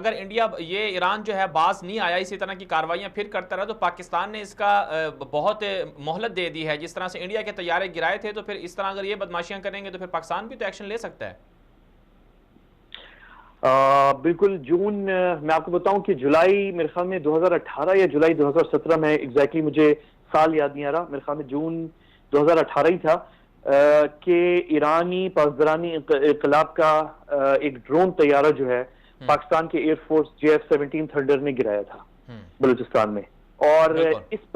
اگر انڈیا یہ ایران جو ہے باز نہیں آیا، اسی طرح کی کارروائیاں پھر کرتا رہا، تو پاکستان نے اس کا بہت مہلت دے دی ہے. جس طرح سے انڈیا کے طیارے گرائے تھے، تو پھر اس طرح اگر یہ بدماشیاں کریں گے تو پھر پاکستان بھی تو ایکشن لے سکتا ہے. بالکل. جون میں آپ کو بتاؤں کہ جولائی میرے خیال میں 2018 یا جولائی 2017 میں ایگزیکٹلی مجھے سال یاد نہیں آ رہا، میرے خیال میں جون 2018 ہی تھا کہ ایرانی پاسدارانی انقلاب کا ایک ڈرون طیارہ جو ہے پاکستان کے ایئر فورس JF-17 تھنڈر نے گرایا تھا بلوچستان میں. اور اس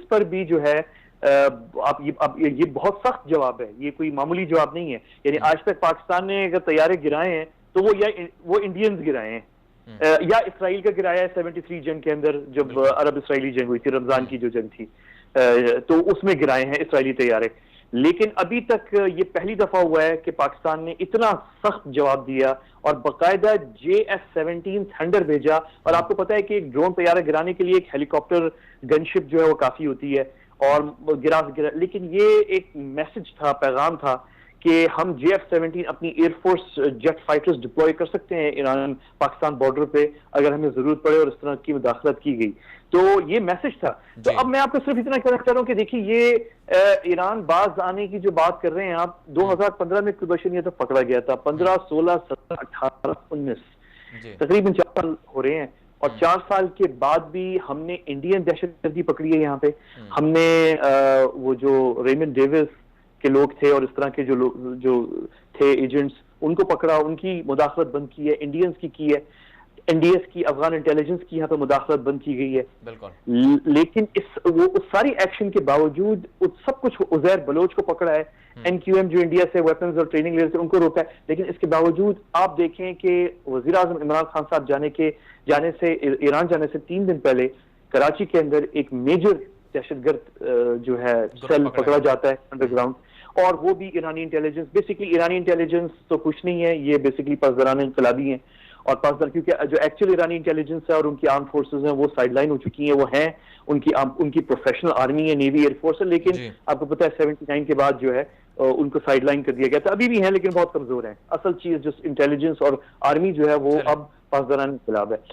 پر بھی جو ہے اب یہ بہت سخت جواب ہے، یہ کوئی معمولی جواب نہیں ہے. یعنی آج تک پاکستان نے اگر طیارے گرائے ہیں تو وہ انڈینز گرائے ہیں یا اسرائیل کا گرایا ہے 73 جنگ کے اندر، جب عرب اسرائیلی جنگ ہوئی تھی، رمضان کی جو جنگ تھی، تو اس میں گرائے ہیں اسرائیلی طیارے. لیکن ابھی تک یہ پہلی دفعہ ہوا ہے کہ پاکستان نے اتنا سخت جواب دیا اور باقاعدہ JF-17 تھنڈر بھیجا. اور آپ کو پتا ہے کہ ایک ڈرون طیارہ گرانے کے لیے ایک ہیلی کاپٹر گن شپ جو ہے وہ کافی ہوتی ہے، اور گرا. لیکن یہ ایک میسج تھا، پیغام تھا کہ ہم JF-17 اپنی air force jet fighters deploy کر سکتے ہیں ایران پاکستان بارڈر پہ اگر ہمیں ضرورت پڑے اور اس طرح کی مداخلت کی گئی. تو یہ میسج تھا. تو اب میں آپ کو صرف اتنا کہنا چاہ رہا ہوں کہ دیکھیے یہ ایران باز آنے کی جو بات کر رہے ہیں آپ، 2015 میں بشر یہ تو پکڑا گیا تھا، 15 16 17 18 19 تقریباً 4 سال ہو رہے ہیں. اور 4 سال کے بعد بھی ہم نے انڈین دہشت گردی پکڑی ہے. یہاں پہ ہم نے وہ جو ریمن ڈیوس کے لوگ تھے اور اس طرح کے جو تھے ایجنٹس، ان کو پکڑا، ان کی مداخلت بند کی ہے، انڈینز کی ہے، NDS کی، افغان انٹیلیجنس کی یہاں پہ مداخلت بند کی گئی ہے. لیکن اس ساری ایکشن کے باوجود سب کچھ عزیر بلوچ کو پکڑا ہے، NQM جو انڈیا سے ویپنز اور ٹریننگ لے رہے تھے ان کو روکا ہے. لیکن اس کے باوجود آپ دیکھیں کہ وزیر اعظم عمران خان صاحب ایران جانے سے 3 دن پہلے کراچی کے اندر ایک میجر دہشت گرد جو ہے سیل پکڑا جاتا ہے انڈر گراؤنڈ، اور وہ بھی ایرانی انٹیلیجنس. بیسکلی ایرانی انٹیلیجنس تو کچھ نہیں ہے، یہ بیسکلی پاسداران انقلابی ہیں. اور پاسدار کیونکہ جو ایکچوئل ایرانی انٹیلیجنس ہے اور ان کی آرم فورسز ہیں وہ سائڈ لائن ہو چکی ہیں، وہ ہیں ان کی پروفیشنل آرمی ہے، نیوی، ایئر فورس ہے. لیکن آپ کو پتہ ہے 79 کے بعد جو ہے ان کو سائڈ لائن کر دیا گیا تھا. ابھی بھی ہیں لیکن بہت کمزور ہیں. اصل چیز جو انٹیلیجنس اور آرمی جو ہے وہ اب پاسداران انقلاب ہے.